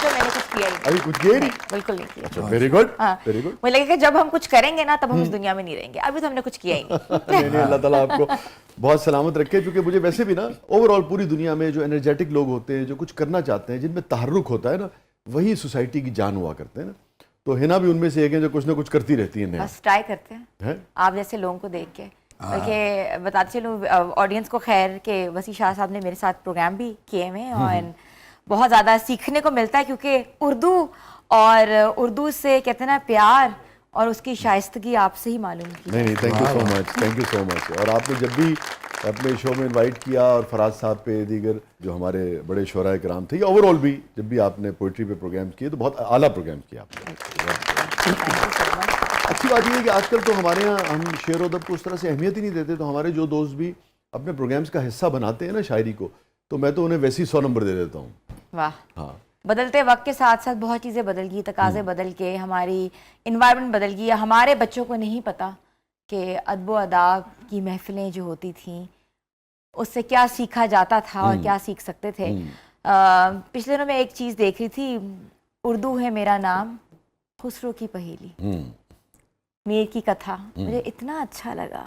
तो मैंने कुछ किया ही अभी कुछ किया ही नहीं? बिल्कुल नहीं किया। अच्छा, वेरी गुड, हाँ, वेरी गुड। मुझे लगा कि जब हम कुछ करेंगे ना तब हम इस दुनिया में नहीं रहेंगे, अभी तो हमने कुछ किया ही नहीं। नहीं नहीं, अल्लाह ताला आपको बहुत सलामत रखे, क्योंकि मुझे वैसे भी ना ओवरऑल पूरी दुनिया में जो एनर्जेटिक लोग होते हैं, जो कुछ करना चाहते हैं, जिनमें तहर्रुक होता है ना, वही सोसाइटी की जान हुआ करते हैं ना। तो हिना भी उनमें से एक है जो कुछ ना कुछ करती रहती है। बस ट्राई करते हैं आप जैसे लोगों को देख के। बल्कि बताते चलूँ ऑडियंस को खैर के वसी शाह साहब ने मेरे साथ प्रोग्राम भी किए हुए हैं और बहुत ज़्यादा सीखने को मिलता है, क्योंकि उर्दू और उर्दू से कहते हैं ना प्यार और उसकी शाइस्तगी आपसे ही मालूम की। नहीं, thank you so much, thank you so much. और आपने जब भी अपने शो में इनवाइट किया और फराज साहब पे दीगर जो हमारे बड़े शोरा कराम थे, या ओवरऑल भी जब भी आपने पोइट्री पे प्रोग्राम किए तो बहुत आला प्रोग्राम किया आपने। अच्छी बात यह है कि आजकल तो हमारे यहाँ हम शेर अदब को उस तरह से अहमियत ही नहीं देते, तो हमारे जो दोस्त भी अपने प्रोग्राम्स का हिस्सा बनाते हैं ना शायरी को, तो मैं तो उन्हें वैसे ही 100 नंबर दे देता हूँ। वाह। हाँ, बदलते वक्त के साथ साथ बहुत चीज़ें बदल गई, तकाजे बदल के, हमारी इन्वायरमेंट बदल गई। हमारे बच्चों को नहीं पता कि अदब व अदाब की महफिलें जो होती थीं उससे क्या सीखा जाता था और क्या सीख सकते थे। पिछले दिनों में एक चीज़ देख रही थी, उर्दू है मेरा नाम, खुसरो की पहेली, मीर की कथा, मुझे इतना अच्छा लगा।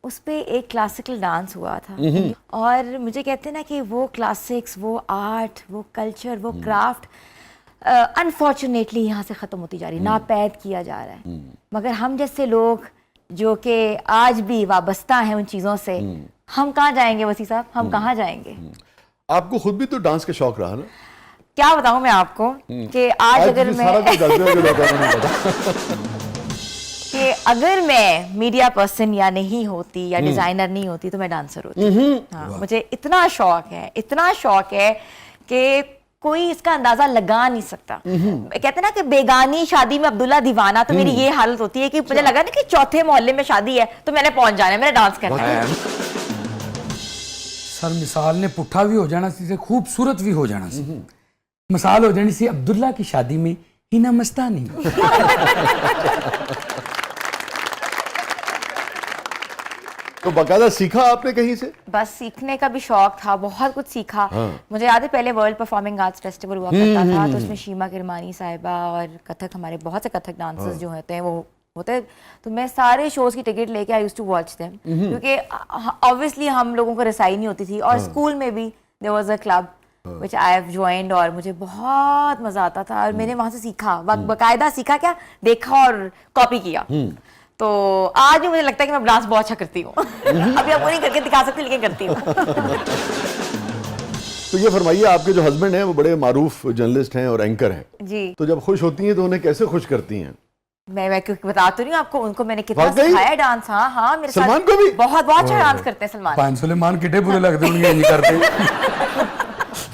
उस पे एक क्लासिकल डांस हुआ था और मुझे कहते हैं ना कि वो क्लासिक्स, वो आर्ट, वो कल्चर, वो क्राफ्ट अनफॉर्चुनेटली यहाँ से ख़त्म होती जा रही है, नापैद किया जा रहा है। मगर हम जैसे लोग जो कि आज भी वाबस्ता हैं उन चीज़ों से, हम कहाँ जाएंगे वसी साहब, हम कहाँ जाएंगे? आपको खुद भी तो डांस का शौक रहा ना? क्या बताऊँ मैं आपको कि आज अगर मैं मीडिया पर्सन या नहीं होती या डिजाइनर नहीं होती तो मैं डांसर होती। हाँ, मुझे इतना शौक है कि कोई इसका अंदाजा लगा नहीं सकता। कहते हैं ना कि बेगानी शादी में अब्दुल्ला दीवाना, तो मेरी ये हालत होती है कि मुझे लगा ना कि चौथे मोहल्ले में शादी है तो मैंने पहुंच जाना है, मैंने डांस करना है। सर मिसाल ने पुट्ठा भी हो जाना सी, खूबसूरत भी हो जाना सी। मिसाल हो जानी सी अब्दुल्ला की शादी में हिना मस्तानी। तो बाकायदा सीखा आपने कहीं से? बस सीखने का भी शौक था, बहुत कुछ सीखा। मुझे याद है पहले वर्ल्ड परफॉर्मिंग आर्ट्स फेस्टिवल हुआ करता था, तो उसमें शीमा किरमानी साहिबा और कथक, हमारे बहुत से कथक डांसर्स जो होते हैं वो होते, तो मैं सारे शोज की टिकट लेके I used to watch them, क्योंकि ऑब्वियसली हम लोगों को रसाई नहीं होती थी। और स्कूल में भी there was a club which I have joined और मुझे बहुत मजा आता था और मैंने वहां से सीखा, बाकायदा सीखा, क्या देखा और कॉपी किया। तो आज भी मुझे लगता है कि मैं डांस बहुत अच्छा करती हूँ। अभी आपको नहीं करके दिखा सकती लेकिन करती हूँ। तो ये फरमाइए, आपके जो हस्बैंड हैं वो बड़े मारूफ जर्नलिस्ट हैं और एंकर हैं जी, तो जब खुश होती हैं तो उन्हें कैसे खुश करती हैं? मैं क्योंकि बता तो रही हूँ आपको, उनको मैंने कितना सिखाया डांस। हाँ, मेरे साथ सलमान को भी बहुत अच्छा डांस करते हैं सलमान। सुलेमान कितने बुरे लगते हैं नहीं करते।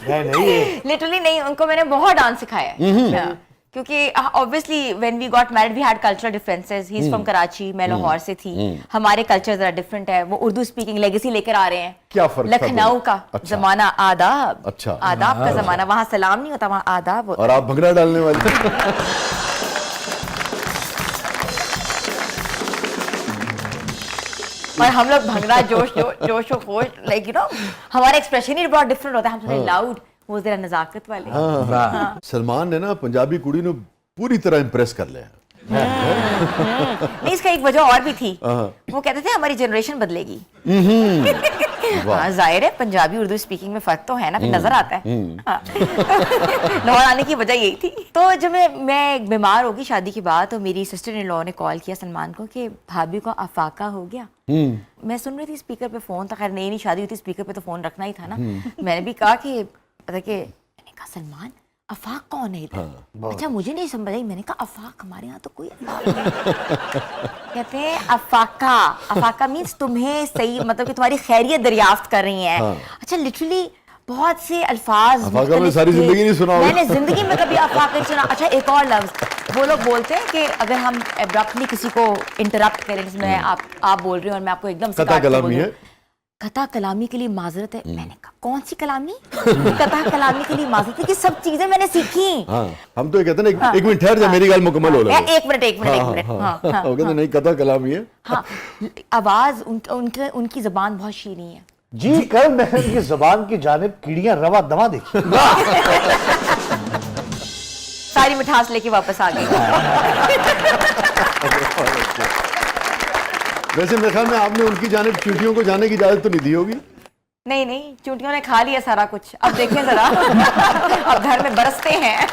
नहीं लिटरली नहीं, उनको मैंने बहुत डांस सिखाया है, क्योंकि obviously when we got married we had cultural differences. He is from Karachi, मैं लाहौर से थी, हमारे कल्चर जरा डिफरेंट है। वो उर्दू स्पीकिंग लेगेसी लेकर आ रहे हैं। क्या फर्क? लखनऊ का जमाना आदाब, अच्छा, आदाब का जमाना, वहाँ सलाम नहीं होता, वहाँ आदाब होता। और आप भंगड़ा डालने वाली। और हम लोग भंगड़ा जोश और खोश, लाइक यू नो, हमारा एक्सप्रेशन ही बहुत डिफरेंट होता है। हम थोड़े लाउड, वो जरा नजाकत वाले। सलमान ने ना पंजाबी कुड़ी ने पूरी तरह इंप्रेस कर लिया। नहीं, इसका एक वजह और भी थी। वो कहते थे हमारी जनरेशन बदलेगी। हाँ, जाहिर है पंजाबी उर्दू स्पीकिंग में फर्क तो है ना, फिर नजर आता है। लाहौर आने की वजह यही थी। तो जब मैं बीमार होगी शादी के बाद, तो मेरी सिस्टर इन लॉ ने कॉल किया सलमान को कि भाभी को अफाका हो गया। मैं सुन रही थी स्पीकर पे फोन था, खैर नई शादी हुई थी, स्पीकर पे तो फोन रखना ही था ना। मैंने भी कहा कि पता कि, मैंने कहा सलमान अफाक कौन है इधर? अच्छा, मुझे नहीं समझ आई। मैंने कहा अफाक, हमारे यहाँ तो कोई अफाक नहीं। कहते हैं अफाका मीन्स तुम्हें सही, मतलब कि तुम्हारी खैरियत दरियाफ्त कर रही हैं। अच्छा, लिटरली बहुत से अल्फाज मैंने सारी जिंदगी नहीं सुना, मैंने जिंदगी में कभी अफाक नहीं सुना। अच्छा, एक और लफ्ज वो लोग बोलते हैं कि अगर हम एब्रप्टली किसी को इंटरप्ट करें, जिसमें आप बोल रहे हो और मैं आपको एकदम से कथा कलामी के लिए माजरत है। मैंने कहा कौन सी कलामी? कथा कलामी के लिए माजरत है कि सब चीजें मैंने सीखी। हम तो ये कहते हैं ना, एक मिनट ठहर जा, मेरी गाल मुकम्मल हो रहा है। एक मिनट। वो कहते नहीं, कथा कलामी है। हाँ, आवाज उनकी जबान बहुत शीनी है जी। कल मैंने उनकी जबान की जानिब कीड़ियां रवा दवा देखी। सारी मिठास लेके वापस आ गई। वैसे मेरे ख्याल में आपने उनकी जानिब चींटियों को जाने की इजाजत तो नहीं दी होगी? नहीं नहीं, चूंटियों ने खा लिया सारा कुछ। अब देखें जरा, अब घर में बरसते हैं।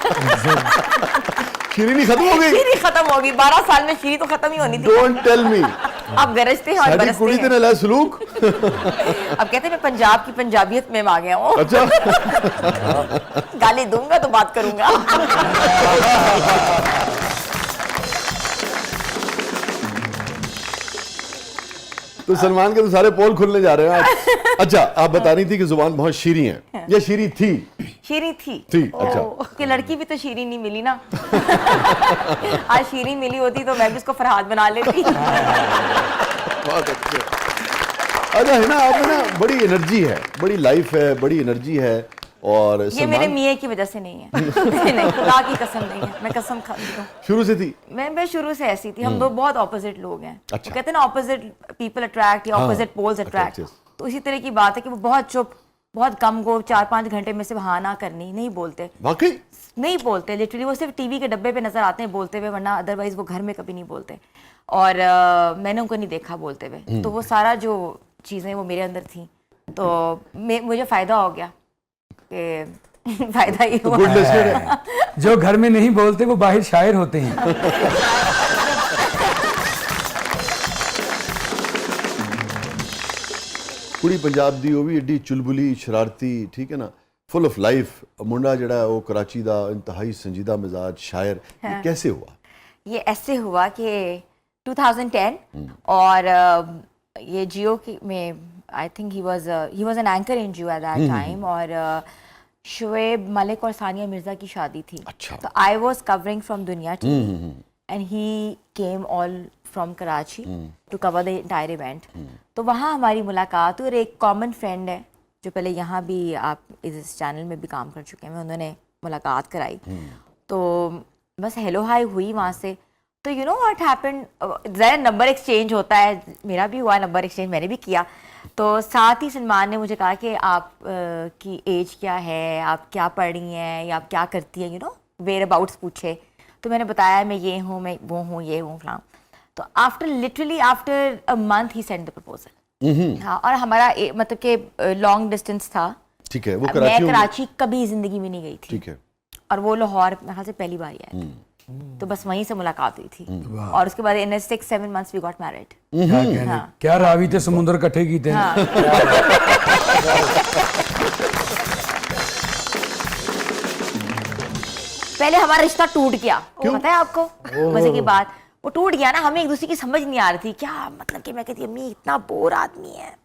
शीरीनी खत्म हो गई? शीरी खत्म होगी, 12 साल में शीरी तो खत्म ही होनी थी। Don't tell me. अब गरजते हैं और साडी बरसते कुड़ी हैं। ते नाल सलूक। अब कहते हैं मैं पंजाब की पंजाबियत में आ गया हूँ। अच्छा। गाली दूंगा तो बात करूंगा। तो सलमान के तो सारे पोल खुलने जा रहे हैं आज। अच्छा, आप बता रही थी कि जुबान बहुत शीरी है, या शीरी थी? शीरी थी। अच्छा। कि लड़की भी तो शीरी नहीं मिली ना। आज शीरी मिली होती तो मैं भी उसको फरहाद बना लेती। बहुत अच्छे। अच्छा है ना, आप में ना बड़ी एनर्जी है, बड़ी लाइफ है, बड़ी एनर्जी है। और ये मेरे मियाँ की वजह से नहीं है। नहीं, खुदा की कसम नहीं है, मैं कसम खाती हूँ। शुरू से थी? मैं शुरू से ऐसी थी। हम दो बहुत ऑपोजिट लोग हैं। अच्छा। वो कहते हैं ना, ऑपोजिट पीपल अट्रैक्ट या ऑपोजिट पोल्स अट्रैक्ट। yes. तो इसी तरह की बात है कि वो बहुत चुप, बहुत कम को 4-5 घंटे में से हाँ ना करनी, नहीं बोलते, वाकई? नहीं बोलते। लिटरली वो सिर्फ टीवी के डब्बे पे नजर आते हैं बोलते हुए, वरना अदरवाइज वो घर में कभी नहीं बोलते। और मैंने उनको नहीं देखा बोलते हुए। तो वो सारा जो चीज़ें वो मेरे अंदर थी, तो मुझे फ़ायदा हो गया कि फायदा ही हुआ। गुड लिस्टर है। जो घर में नहीं बोलते वो बाहर शायर होते हैं। कुड़ी पंजाब दी, वो भी एडी चुलबुली, शरारती, ठीक है ना, फुल ऑफ लाइफ। मुंडा जड़ा है वो कराची दा इंतहाई संजीदा मिजाज शायर। ये कैसे हुआ? ये ऐसे हुआ कि 2010 और ये जियो में I think he was an anchor in Jio at that time. और शुएब मलिक और सानिया मिर्जा की शादी थी। अच्छा। तो I was covering from Dunya TV and he came all from Karachi to cover the entire event. तो वहाँ हमारी मुलाकात हुई और एक कॉमन फ्रेंड है जो पहले यहाँ भी आप इस चैनल में भी काम कर चुके हैं, उन्होंने मुलाकात कराई। तो बस हेलो हाय हुई वहाँ से। तो यू नो व्हाट हैपेंड, ज़रा नंबर एक्सचेंज होता है, मेरा भी हुआ नंबर एक्सचेंज, मैंने भी किया। तो साथ ही सलमान ने मुझे कहा कि आप की एज क्या है, आप क्या पढ़ रही हैं या आप क्या करती हैं, यू नो वेयर अबाउट्स पूछे। तो मैंने बताया मैं ये हूँ, मैं वो हूँ, ये हूँ फलां। तो literally after a month he send the proposal. हाँ, और हमारा मतलब कि लॉन्ग डिस्टेंस था। ठीक है, वो मैं कराची कभी जिंदगी में नहीं गई थी। ठीक है। और वो लाहौर मेरे ख्याल से पहली बार ही आए थे। तो बस वहीं से मुलाकात हुई थी। और उसके बाद इन 6-7 months वी गॉट मैरिड। क्या कहने, क्या रावी थे समुद्र कट्ठे की थे। पहले हमारा रिश्ता टूट गया, पता है आपको मजे की बात? वो टूट गया ना, हमें एक दूसरे की समझ नहीं आ रही थी। क्या मतलब कि मैं कहती हूँ अम्मी इतना बोर आदमी है,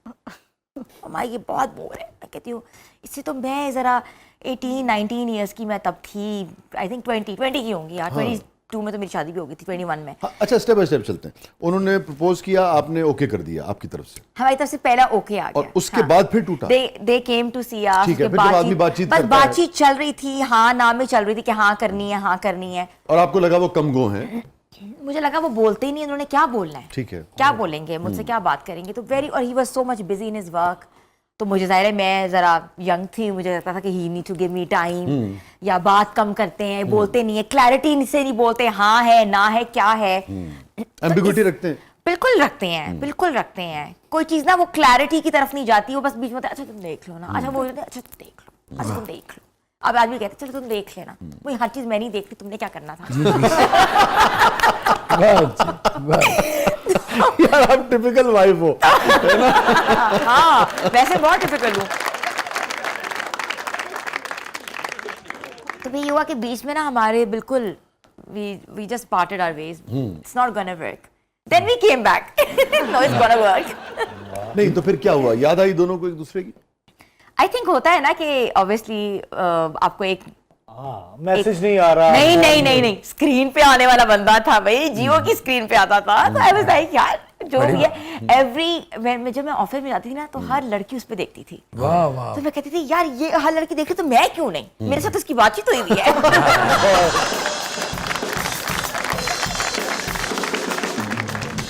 अम्मा ये बहुत बोर है। मैं कहती हूँ इससे तो मैं जरा 18-19 ईयर्स की मैं तब थी, आई थिंक 20 की होंगी यार। 22 में तो मेरी शादी भी हो गई थी, 21 में। हाँ, अच्छा, स्टेप बाय स्टेप चलते हैं। उन्होंने प्रपोज किया, आपने ओके कर दिया आपकी तरफ से? हमारी तरफ से पहला ओके आ गया। और उसके बाद फिर टूटा? दे केम टू सी अस। ठीक है, फिर जब आदमी बातचीत बस करता है। बातचीत चल रही थी, हाँ ना में चल रही थी कि हाँ करनी है, हाँ करनी है। और आपको लगा वो कम गो हैं? मुझे लगा वो बोलते ही नहीं, उन्होंने क्या बोलना है, ठीक है, क्या बोलेंगे मुझसे, क्या बात करेंगे। तो और he was so much busy in his work. तो मुझे जाहिर है मैं जरा यंग थी, मुझे लगता था कि he need to give me time, या बात कम करते हैं, बोलते नहीं है, क्लैरिटी से नहीं बोलते, हाँ है ना है क्या है, एम्बिग्विटी रखते हैं। बिल्कुल रखते हैं, बिल्कुल रखते हैं। कोई चीज ना वो क्लैरिटी की तरफ नहीं जाती, वो बस बीच में अच्छा तुम देख लो ना, अच्छा वो अच्छा तुम देख लो, अच्छा तुम देख लो। अब आदमी कहते चलो तुम देख लेना, वही हर चीज मैं नहीं देखती, तुमने क्या करना था। यार आप टिपिकल वाइफ हो, है ना? हाँ, वैसे बहुत टिपिकल हूँ। तो ये हुआ कि बीच में ना हमारे बिल्कुल we just parted our ways. It's not gonna work. Then we came back. No, it's gonna work. नहीं तो फिर क्या हुआ? याद आई दोनों को एक दूसरे की? आई थिंक होता है ना कि ऑब्वियसली आपको एक मैसेज नहीं आ रहा। नहीं, स्क्रीन पे आने वाला बंदा था भाई, जियो की स्क्रीन पे आता था। तो आई वाज लाइक यार जो भी है, जब मैं ऑफिस में जाती थी ना तो हर लड़की उस पे देखती थी। वाह वाह। तो मैं कहती थी यार ये हर लड़की देख रही तो मैं क्यों नहीं, मेरे साथ उसकी बातचीत हुई भी है।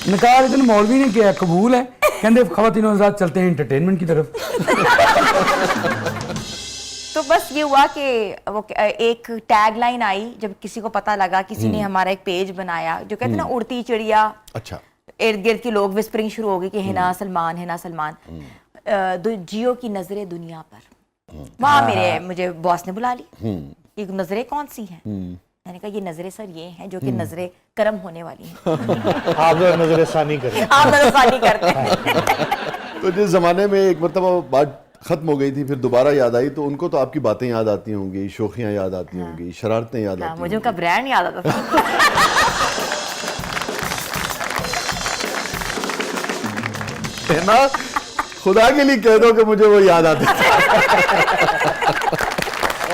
निकाह इतने मौलवी ने किया, कबूल है, कहते खवातीनों के साथ चलते हैं एंटरटेनमेंट की तरफ। तो बस ये हुआ कि वो एक टैग लाइन आई जब किसी को पता लगा, किसी ने हमारा एक पेज बनाया जो कहते हैं ना उड़ती चिड़िया, अच्छा इर्द गिर्द के लोग विस्परिंग शुरू हो गई कि हिना सलमान, हिना सलमान। जियो की नजरें दुनिया पर, वहाँ मुझे बॉस ने बुला ली। ये नजरें कौन सी हैं? मैंने कहा ये नजरें सर ये हैं जो कि नजरें कर्म होने वाली हैं। आप नजरसानी करें। आप नजरसानी करते हैं। तो जिस जमाने में एक मरतबा बात खत्म हो गई थी, फिर दोबारा याद आई, तो उनको तो आपकी बातें याद आती होंगी, शोखियां याद आती होंगी, शरारतें याद आती मुझे उनका ब्रांड याद आता था। है ना, खुदा के लिए कह दो कि मुझे वो याद आते थे।